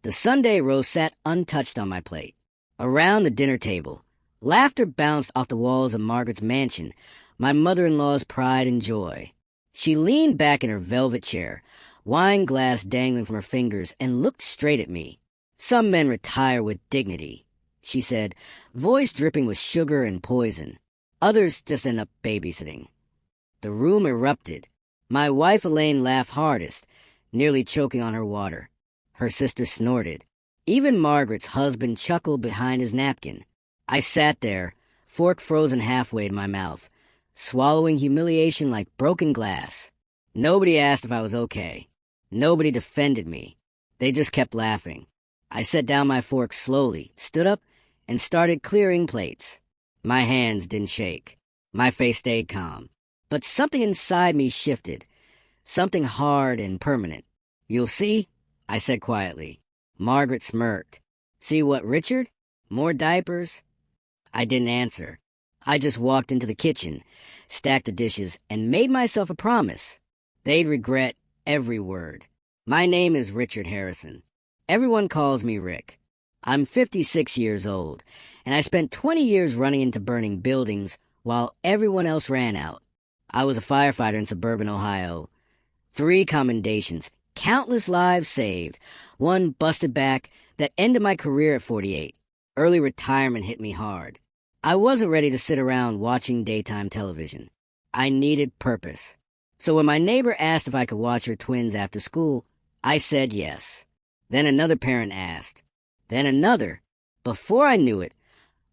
The Sunday roast sat untouched on my plate. Around the dinner table, laughter bounced off the walls of Margaret's mansion, my mother-in-law's pride and joy. She leaned back in her velvet chair, wine glass dangling from her fingers, and looked straight at me. "Some men retire with dignity," she said, voice dripping with sugar and poison. "Others just end up babysitting." The room erupted. My wife Elaine laughed hardest, nearly choking on her water. Her sister snorted. Even Margaret's husband chuckled behind his napkin. I sat there, fork frozen halfway in my mouth, swallowing humiliation like broken glass. Nobody asked if I was okay. Nobody defended me. They just kept laughing. I set down my fork slowly, stood up, and started clearing plates. My hands didn't shake. My face stayed calm. But something inside me shifted, something hard and permanent. "You'll see," I said quietly. Margaret smirked. "See what, Richard? More diapers?" I didn't answer. I just walked into the kitchen, stacked the dishes, and made myself a promise. They'd regret every word. My name is Richard Harrison. Everyone calls me Rick. I'm 56 years old, and I spent 20 years running into burning buildings while everyone else ran out. I was a firefighter in suburban Ohio. 3 commendations, countless lives saved, one busted back that ended my career at 48. Early retirement hit me hard. I wasn't ready to sit around watching daytime television. I needed purpose. So when my neighbor asked if I could watch her twins after school, I said yes. Then another parent asked. Then another. Before I knew it,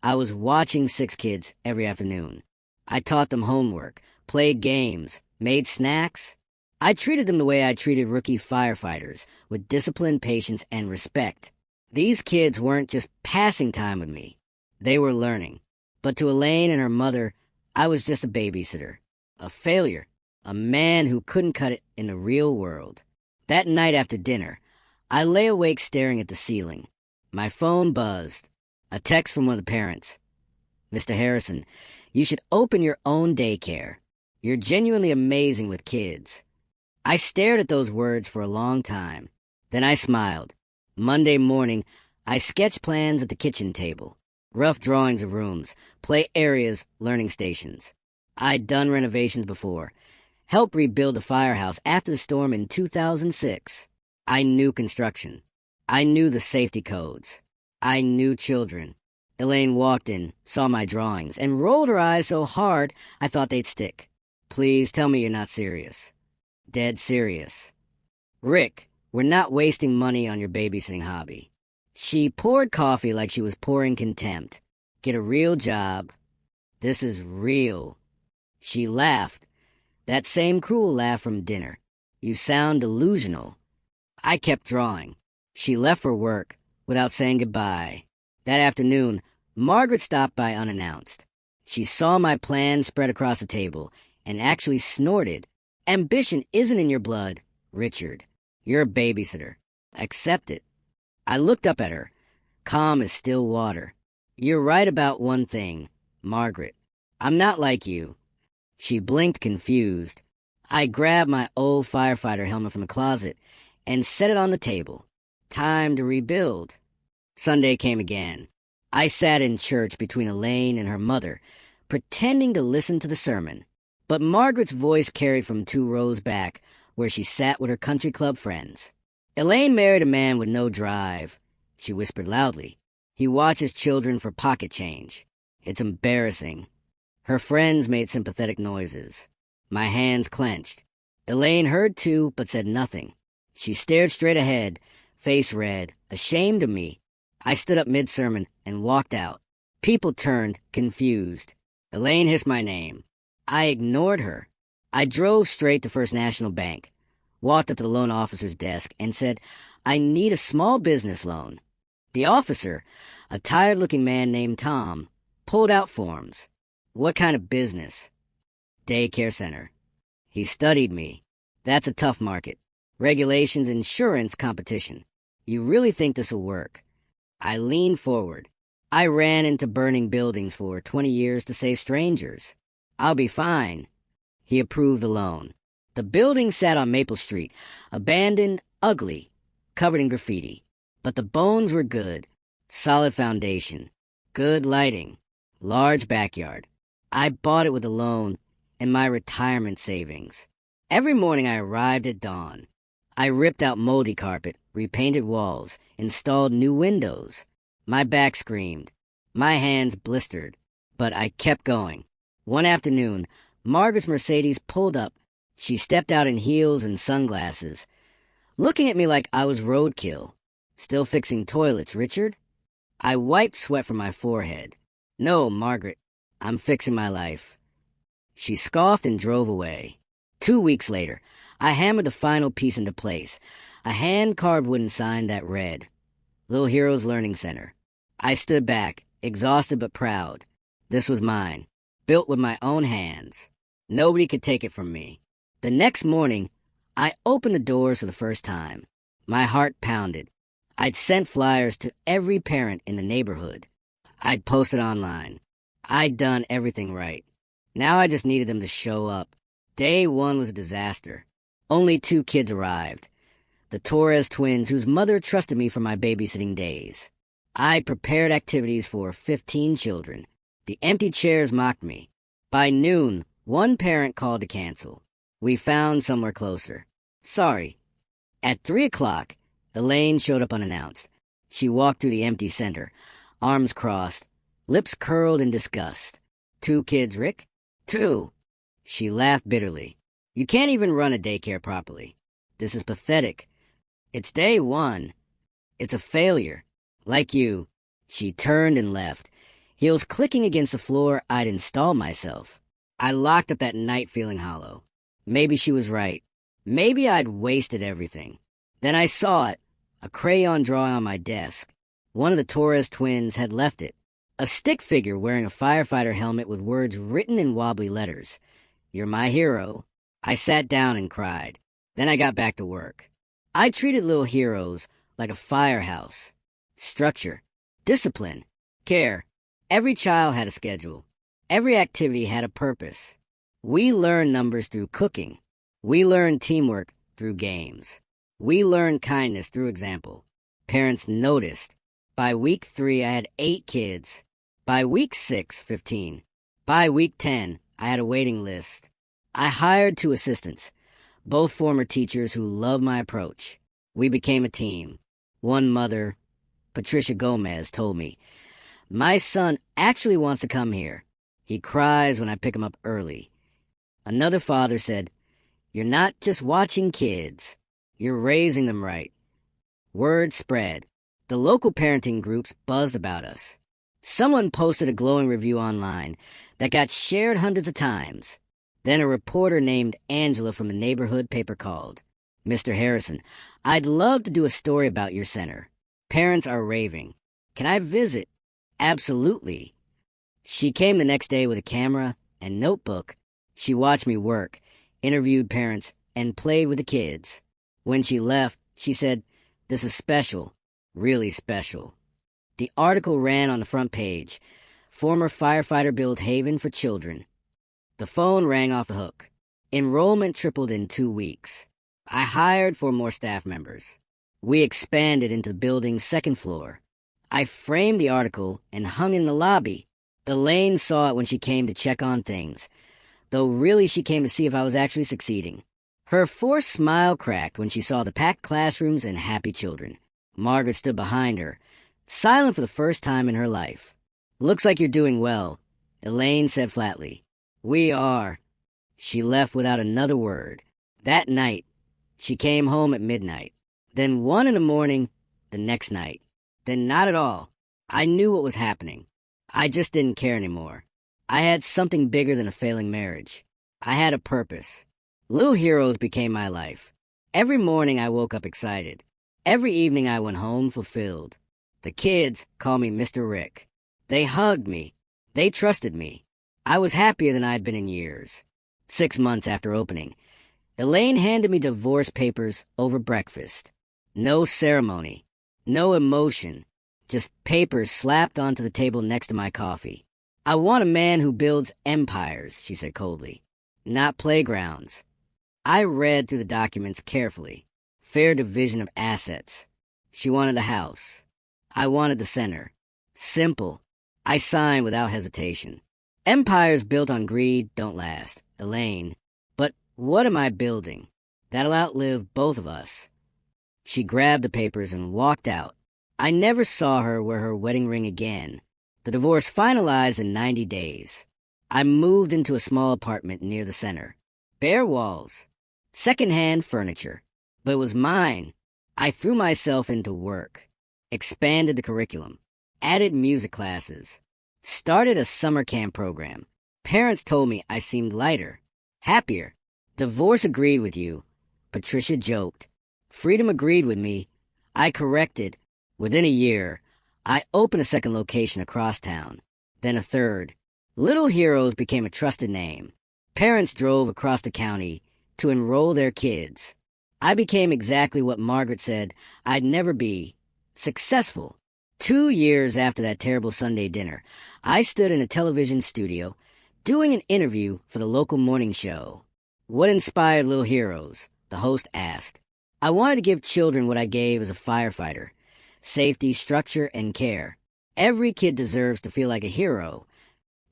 I was watching 6 kids every afternoon. I taught them homework, played games, made snacks. I treated them the way I treated rookie firefighters, with discipline, patience, and respect. These kids weren't just passing time with me. They were learning. But to Elaine and her mother, I was just a babysitter, a failure, a man who couldn't cut it in the real world. That night after dinner, I lay awake staring at the ceiling. My phone buzzed. A text from one of the parents. "Mr. Harrison, you should open your own daycare. You're genuinely amazing with kids." I stared at those words for a long time. Then I smiled. Monday morning, I sketched plans at the kitchen table. Rough drawings of rooms, play areas, learning stations. I'd done renovations before. Helped rebuild a firehouse after the storm in 2006. I knew construction. I knew the safety codes. I knew children. Elaine walked in, saw my drawings, and rolled her eyes so hard I thought they'd stick. "Please tell me you're not serious." "Dead serious." "Rick, we're not wasting money on your babysitting hobby." She poured coffee like she was pouring contempt. "Get a real job. This is real." She laughed. That same cruel laugh from dinner. "You sound delusional." I kept drawing. She left for work without saying goodbye. That afternoon, Margaret stopped by unannounced. She saw my plan spread across the table and actually snorted. "Ambition isn't in your blood, Richard. You're a babysitter. Accept it." I looked up at her, calm as still water. "You're right about one thing, Margaret. I'm not like you." She blinked confused. I grabbed my old firefighter helmet from the closet and set it on the table. Time to rebuild. Sunday came again. I sat in church between Elaine and her mother, pretending to listen to the sermon. But Margaret's voice carried from 2 rows back, where she sat with her country club friends. "Elaine married a man with no drive," she whispered loudly. "He watches children for pocket change. It's embarrassing." Her friends made sympathetic noises. My hands clenched. Elaine heard too, but said nothing. She stared straight ahead, face red, ashamed of me. I stood up mid-sermon and walked out. People turned, confused. Elaine hissed my name. I ignored her. I drove straight to First National Bank, walked up to the loan officer's desk, and said, "I need a small business loan." The officer, a tired-looking man named Tom, pulled out forms. "What kind of business?" "Daycare center." He studied me. "That's a tough market. Regulations, insurance, competition. You really think this will work?" I leaned forward. "I ran into burning buildings for 20 years to save strangers. I'll be fine." He approved the loan. The building sat on Maple Street, abandoned, ugly, covered in graffiti. But the bones were good. Solid foundation. Good lighting. Large backyard. I bought it with a loan and my retirement savings. Every morning I arrived at dawn. I ripped out moldy carpet, repainted walls, installed new windows. My back screamed. My hands blistered. But I kept going. One afternoon, Margaret's Mercedes pulled up. She stepped out in heels and sunglasses, looking at me like I was roadkill. Still fixing toilets, Richard? I wiped sweat from my forehead. No, Margaret, I'm fixing my life. She scoffed and drove away. 2 weeks later, I hammered the final piece into place, a hand-carved wooden sign that read, Little Heroes Learning Center. I stood back, exhausted but proud. This was mine, built with my own hands. Nobody could take it from me. The next morning, I opened the doors for the first time. My heart pounded. I'd sent flyers to every parent in the neighborhood. I'd posted online. I'd done everything right. Now I just needed them to show up. Day one was a disaster. Only 2 kids arrived. The Torres twins, whose mother trusted me for my babysitting days. I prepared activities for 15 children. The empty chairs mocked me. By noon, one parent called to cancel. We found somewhere closer. Sorry. At 3 o'clock, Elaine showed up unannounced. She walked through the empty center, arms crossed, lips curled in disgust. 2 kids, Rick? 2. She laughed bitterly. You can't even run a daycare properly. This is pathetic. It's day 1. It's a failure. Like you. She turned and left. Heels clicking against the floor, I'd installed myself. I locked up that night feeling hollow. Maybe she was right. Maybe I'd wasted everything. Then I saw it, a crayon drawing on my desk. One of the Torres twins had left it. A stick figure wearing a firefighter helmet with words written in wobbly letters. You're my hero. I sat down and cried. Then I got back to work. I treated Little Heroes like a firehouse. Structure, discipline, care. Every child had a schedule. Every activity had a purpose. We learned numbers through cooking. We learned teamwork through games. We learned kindness through example. Parents noticed. By week 3, I had 8 kids. By week 6, 15. By week 10, I had a waiting list. I hired 2 assistants, both former teachers who loved my approach. We became a team. One mother, Patricia Gomez, told me, my son actually wants to come here. He cries when I pick him up early. Another father said, you're not just watching kids. You're raising them right. Word spread. The local parenting groups buzzed about us. Someone posted a glowing review online that got shared hundreds of times. Then a reporter named Angela from the neighborhood paper called. Mr. Harrison, I'd love to do a story about your center. Parents are raving. Can I visit? Absolutely. She came the next day with a camera and notebook. She watched me work, interviewed parents, and played with the kids. When she left, she said, this is special, really special. The article ran on the front page. Former firefighter builds haven for children. The phone rang off the hook. Enrollment tripled in 2 weeks. I hired 4 more staff members. We expanded into the building's 2nd floor. I framed the article and hung it in the lobby. Elaine saw it when she came to check on things, though really she came to see if I was actually succeeding. Her forced smile cracked when she saw the packed classrooms and happy children. Margaret stood behind her, silent for the first time in her life. Looks like you're doing well, Elaine said flatly. We are. She left without another word. That night, she came home at midnight. Then 1 in the morning, the next night. Then not at all. I knew what was happening. I just didn't care anymore. I had something bigger than a failing marriage. I had a purpose. Little Heroes became my life. Every morning I woke up excited. Every evening I went home fulfilled. The kids called me Mr. Rick. They hugged me. They trusted me. I was happier than I'd been in years. 6 months after opening, Elaine handed me divorce papers over breakfast. No ceremony. No emotion. Just papers slapped onto the table next to my coffee. I want a man who builds empires, she said coldly. Not playgrounds. I read through the documents carefully. Fair division of assets. She wanted the house. I wanted the center. Simple. I signed without hesitation. Empires built on greed don't last, Elaine. But what am I building? That'll outlive both of us. She grabbed the papers and walked out. I never saw her wear her wedding ring again. The divorce finalized in 90 days. I moved into a small apartment near the center. Bare walls. Second-hand furniture. But it was mine. I threw myself into work. Expanded the curriculum. Added music classes. Started a summer camp program. Parents told me I seemed lighter. Happier. Divorce agreed with you. Patricia joked. Freedom agreed with me. I corrected. Within a year, I opened a second location across town. Then a third. Little Heroes became a trusted name. Parents drove across the county to enroll their kids. I became exactly what Margaret said I'd never be. Successful. 2 years after that terrible Sunday dinner, I stood in a television studio doing an interview for the local morning show. What inspired Little Heroes? The host asked. I wanted to give children what I gave as a firefighter. Safety, structure, and care. Every kid deserves to feel like a hero.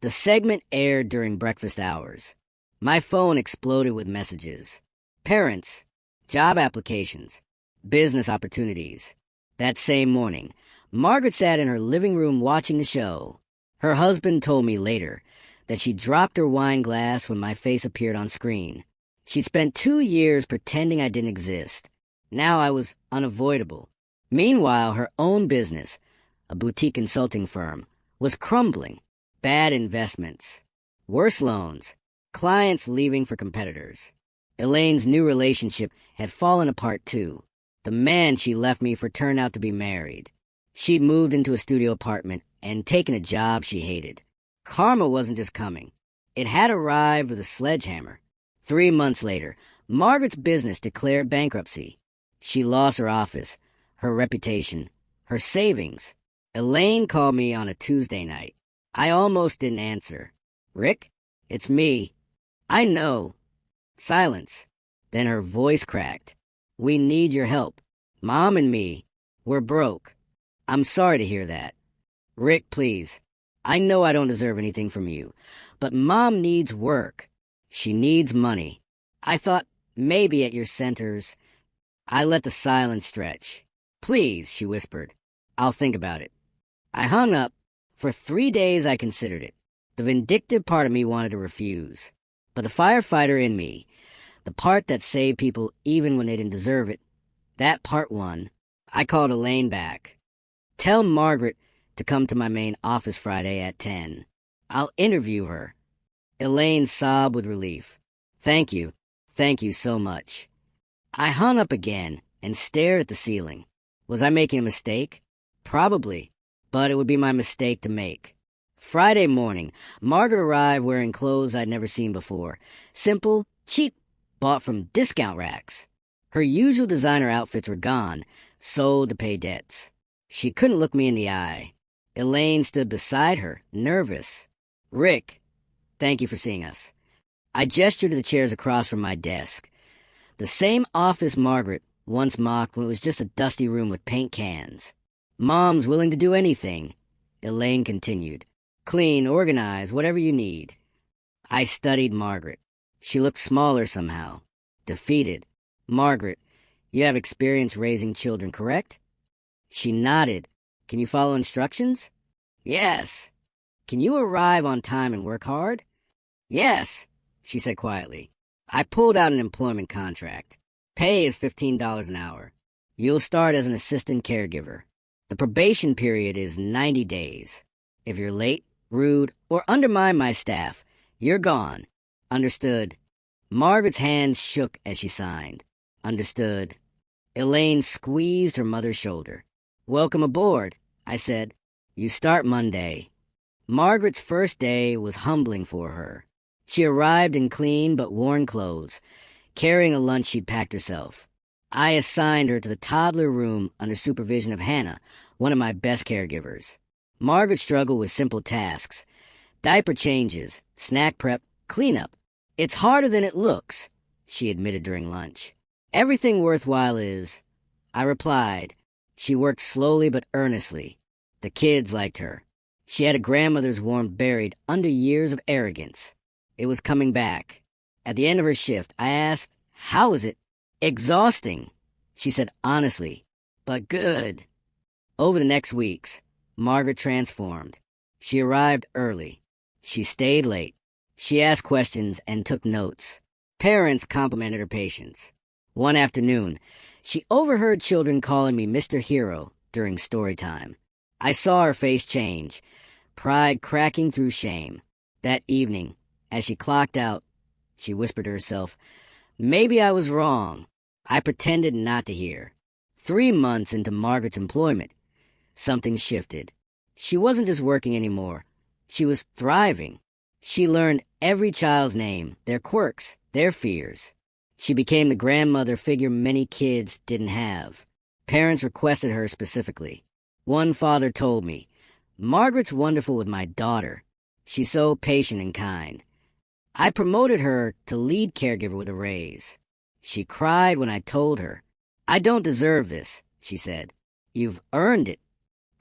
The segment aired during breakfast hours. My phone exploded with messages. Parents, job applications, business opportunities. That same morning, Margaret sat in her living room watching the show. Her husband told me later that she dropped her wine glass when my face appeared on screen. She'd spent 2 years pretending I didn't exist. Now I was unavoidable. Meanwhile, her own business, a boutique consulting firm, was crumbling. Bad investments. Worse loans. Clients leaving for competitors. Elaine's new relationship had fallen apart too. The man she left me for turned out to be married. She'd moved into a studio apartment and taken a job she hated. Karma wasn't just coming. It had arrived with a sledgehammer. 3 months later, Margaret's business declared bankruptcy. She lost her office, her reputation, her savings. Elaine called me on a Tuesday night. I almost didn't answer. Rick, it's me. I know. Silence. Then her voice cracked. We need your help. Mom and me. We're broke. I'm sorry to hear that. Rick, please. I know I don't deserve anything from you, but Mom needs work. She needs money. I thought maybe at your centers. I let the silence stretch. Please, she whispered. I'll think about it. I hung up. For 3 days I considered it. The vindictive part of me wanted to refuse. But the firefighter in me, the part that saved people even when they didn't deserve it, that part won. I called Elaine back. Tell Margaret to come to my main office Friday at 10. I'll interview her. Elaine sobbed with relief. Thank you. Thank you so much. I hung up again and stared at the ceiling. Was I making a mistake? Probably, but it would be my mistake to make. Friday morning, Margaret arrived wearing clothes I'd never seen before. Simple, cheap, bought from discount racks. Her usual designer outfits were gone, sold to pay debts. She couldn't look me in the eye. Elaine stood beside her, nervous. Rick, thank you for seeing us. I gestured to the chairs across from my desk. The same office Margaret once mocked when it was just a dusty room with paint cans. Mom's willing to do anything, Elaine continued. Clean, organized, whatever you need. I studied Margaret. She looked smaller somehow. Defeated. Margaret, you have experience raising children, correct? She nodded. Can you follow instructions? Yes. Can you arrive on time and work hard? Yes, she said quietly. I pulled out an employment contract. Pay is $15 an hour. You'll start as an assistant caregiver. The probation period is 90 days. If you're late, rude, or undermine my staff, you're gone. Understood. Margaret's hands shook as she signed. Understood. Elaine squeezed her mother's shoulder. Welcome aboard, I said. You start Monday. Margaret's first day was humbling for her. She arrived in clean but worn clothes, carrying a lunch she'd packed herself. I assigned her to the toddler room under supervision of Hannah, one of my best caregivers. Margaret struggled with simple tasks. Diaper changes, snack prep, cleanup. It's harder than it looks, she admitted during lunch. Everything worthwhile is, I replied. She worked slowly but earnestly. The kids liked her. She had a grandmother's warmth buried under years of arrogance. It was coming back. At the end of her shift, I asked, "How is it?" "Exhausting," she said honestly, "but good." Over the next weeks, Margaret transformed. She arrived early. She stayed late. She asked questions and took notes. Parents complimented her patience. One afternoon, she overheard children calling me Mr. Hero during story time. I saw her face change, pride cracking through shame. That evening, as she clocked out, she whispered to herself, "Maybe I was wrong." I pretended not to hear. 3 months into Margaret's employment, something shifted. She wasn't just working anymore. She was thriving. She learned every child's name, their quirks, their fears. She became the grandmother figure many kids didn't have. Parents requested her specifically. One father told me, "Margaret's wonderful with my daughter. She's so patient and kind." I promoted her to lead caregiver with a raise. She cried when I told her, "I don't deserve this," she said. "You've earned it."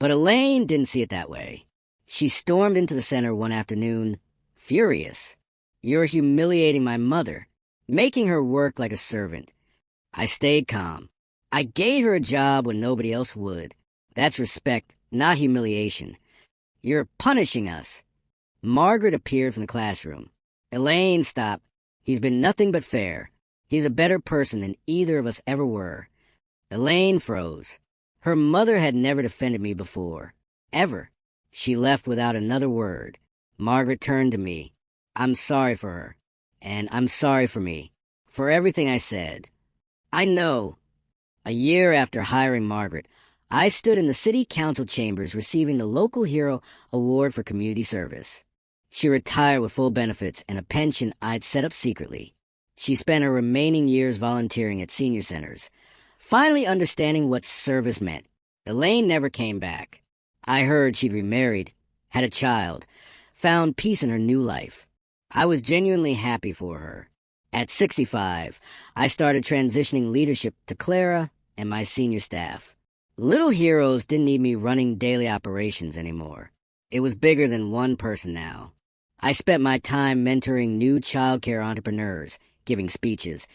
But Elaine didn't see it that way. She stormed into the center one afternoon, furious. "You're humiliating my mother, making her work like a servant." I stayed calm. I gave her a job when nobody else would. That's respect, not humiliation. "You're punishing us." Margaret appeared from the classroom. "Elaine, stop. He's been nothing but fair. He's a better person than either of us ever were." Elaine froze. Her mother had never defended me before. Ever. She left without another word. Margaret turned to me. "I'm sorry for her. And I'm sorry for me. For everything I said." I know. A year after hiring Margaret, I stood in the city council chambers receiving the Local Hero Award for Community Service. She retired with full benefits and a pension I'd set up secretly. She spent her remaining years volunteering at senior centers, finally understanding what service meant. Elaine never came back. I heard she'd remarried, had a child, found peace in her new life. I was genuinely happy for her. At 65, I started transitioning leadership to Clara and my senior staff. Little Heroes didn't need me running daily operations anymore. It was bigger than one person now. I spent my time mentoring new childcare entrepreneurs, giving speeches,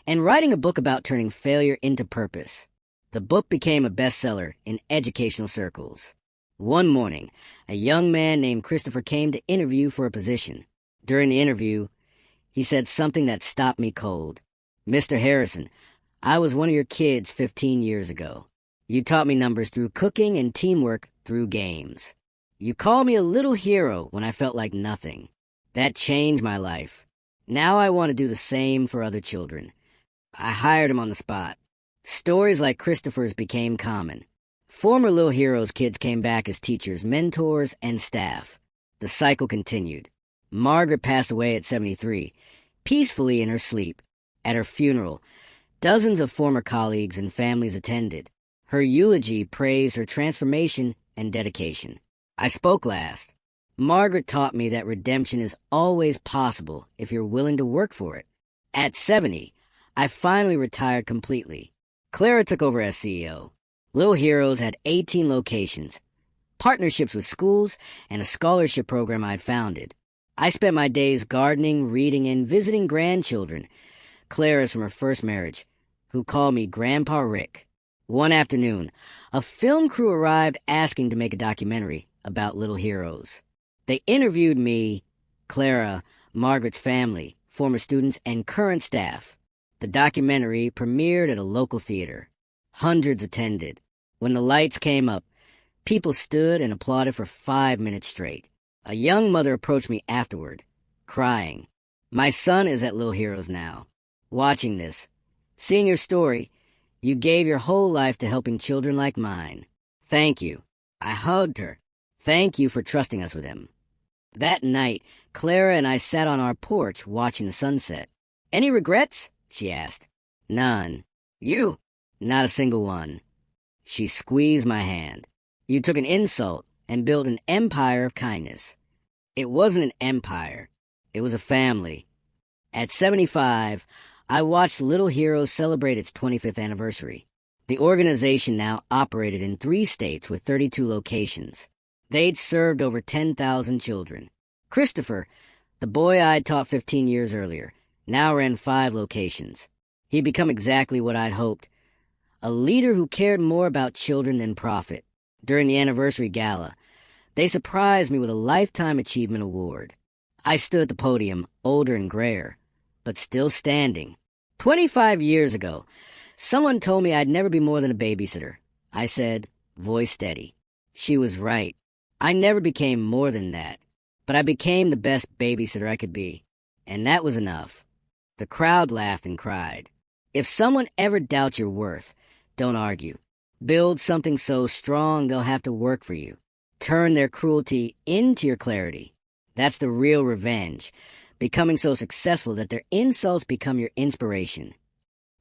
and writing a book about turning failure into purpose. The book became a bestseller in educational circles. One morning, a young man named Christopher came to interview for a position. During the interview, he said something that stopped me cold. "Mr. Harrison, I was one of your kids 15 years ago. You taught me numbers through cooking and teamwork through games. You called me a little hero when I felt like nothing. That changed my life. Now I want to do the same for other children." I hired him on the spot. Stories like Christopher's became common. Former Little Heroes kids came back as teachers, mentors, and staff. The cycle continued. Margaret passed away at 73, peacefully in her sleep. At her funeral, dozens of former colleagues and families attended. Her eulogy praised her transformation and dedication. I spoke last. Margaret taught me that redemption is always possible if you're willing to work for it. At 70, I finally retired completely. Clara took over as CEO. Little Heroes had 18 locations, partnerships with schools, and a scholarship program I'd founded. I spent my days gardening, reading, and visiting grandchildren. Clara's from her first marriage, who called me Grandpa Rick. One afternoon, a film crew arrived asking to make a documentary about Little Heroes. They interviewed me, Clara, Margaret's family, former students, and current staff. The documentary premiered at a local theater. Hundreds attended. When the lights came up, people stood and applauded for 5 minutes straight. A young mother approached me afterward, crying. "My son is at Little Heroes now. Watching this, seeing your story, you gave your whole life to helping children like mine. Thank you." I hugged her. "Thank you for trusting us with him." That night, Clara and I sat on our porch watching the sunset. "Any regrets?" she asked. "None." "You?" "Not a single one." She squeezed my hand. "You took an insult and built an empire of kindness." It wasn't an empire. It was a family. At 75, I watched Little Heroes celebrate its 25th anniversary. The organization now operated in 3 states with 32 locations. They'd served over 10,000 children. Christopher, the boy I'd taught 15 years earlier, now ran 5 locations. He'd become exactly what I'd hoped, a leader who cared more about children than profit. During the anniversary gala, they surprised me with a Lifetime Achievement Award. I stood at the podium, older and grayer, but still standing. 25 years ago, someone told me I'd never be more than a babysitter. I said, voice steady. She was right. I never became more than that, but I became the best babysitter I could be. And that was enough. The crowd laughed and cried. If someone ever doubts your worth, don't argue. Build something so strong they'll have to work for you. Turn their cruelty into your clarity. That's the real revenge, becoming so successful that their insults become your inspiration.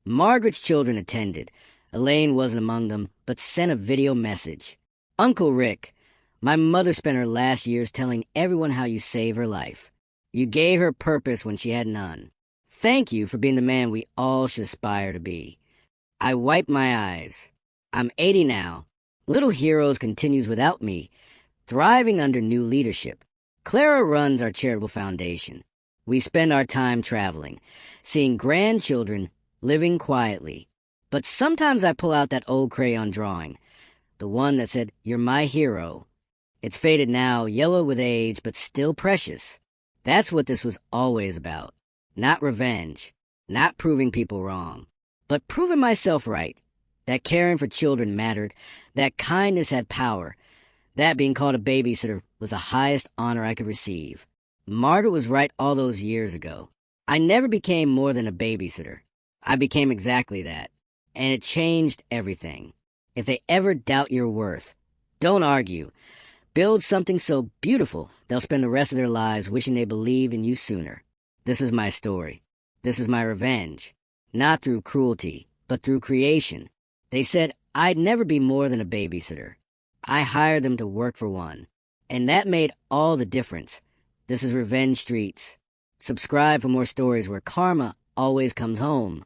Margaret's children attended. Elaine wasn't among them, but sent a video message. Uncle Rick, my mother spent her last years telling everyone how you saved her life. You gave her purpose when she had none. Thank you for being the man we all should aspire to be. I wiped my eyes. I'm 80 now. Little Heroes continues without me, thriving under new leadership. Clara runs our charitable foundation. We spend our time traveling, seeing grandchildren, living quietly. But sometimes I pull out that old crayon drawing, the one that said, "You're my hero." It's faded now, yellow with age, but still precious. That's what this was always about. Not revenge, not proving people wrong, but proving myself right. That caring for children mattered, that kindness had power, that being called a babysitter was the highest honor I could receive. Margaret was right all those years ago. I never became more than a babysitter. I became exactly that, and it changed everything. If they ever doubt your worth, don't argue. Build something so beautiful they'll spend the rest of their lives wishing they believed in you sooner. This is my story. This is my revenge. Not through cruelty, but through creation. They said I'd never be more than a babysitter. I hired them to work for one, and that made all the difference. This is Revenge Streets. Subscribe for more stories where karma always comes home.